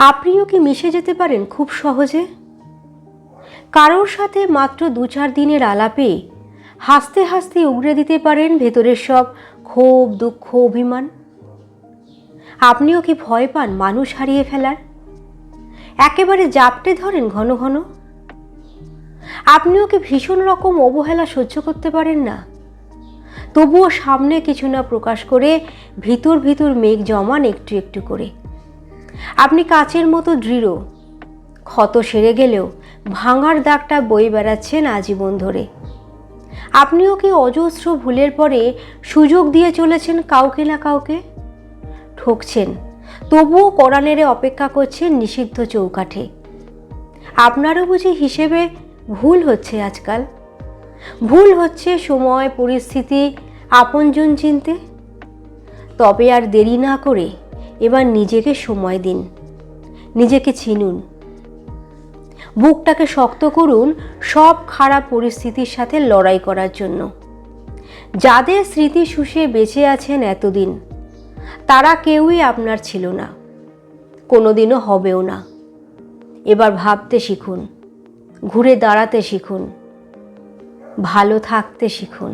আপনিও কি মিশে যেতে পারেন খুব সহজে? কারোর সাথে মাত্র 2-4 দিনের আলাপে হাসতে হাসতে উগরে দিতে পারেন ভেতরের সব ক্ষোভ, দুঃখ, অভিমান? আপনিও কি ভয় পান মানুষ হারিয়ে ফেলার? একেবারে জাপটে ধরেন ঘন ঘন? আপনিও কি ভীষণ রকম অবহেলা সহ্য করতে পারেন না? তবুও সামনে কিছু না প্রকাশ করে ভিতর ভিতর মেঘ জমান একটু একটু করে। আপনি কাচের মতো দৃঢ়, ক্ষত সেরে গেলেও ভাঙার দাগটা বয়ে বেড়াচ্ছেন আজীবন ধরে। আপনিও কি অজস্র ভুলের পরে সুযোগ দিয়ে চলেছেন কাউকে না কাউকে? ঠকছেন, তবুও কড়া নেড়ে অপেক্ষা করছেন নিষিদ্ধ চৌকাঠে। আপনারও বুঝি হিসেবে ভুল হচ্ছে আজকাল? ভুল হচ্ছে সময়, পরিস্থিতি, আপনজন চিনতে? তবে আর দেরি না করে এবার নিজেকে সময় দিন, নিজেকে চিনুন, বুকটাকে শক্ত করুন সব খারাপ পরিস্থিতির সাথে লড়াই করার জন্য। যাদের স্মৃতি শুষে বেঁচে আছেন এতদিন, তারা কেউই আপনার ছিল না, কোনোদিনও হবেও না। এবার ভাবতে শিখুন, ঘুরে দাঁড়াতে শিখুন, ভালো থাকতে শিখুন।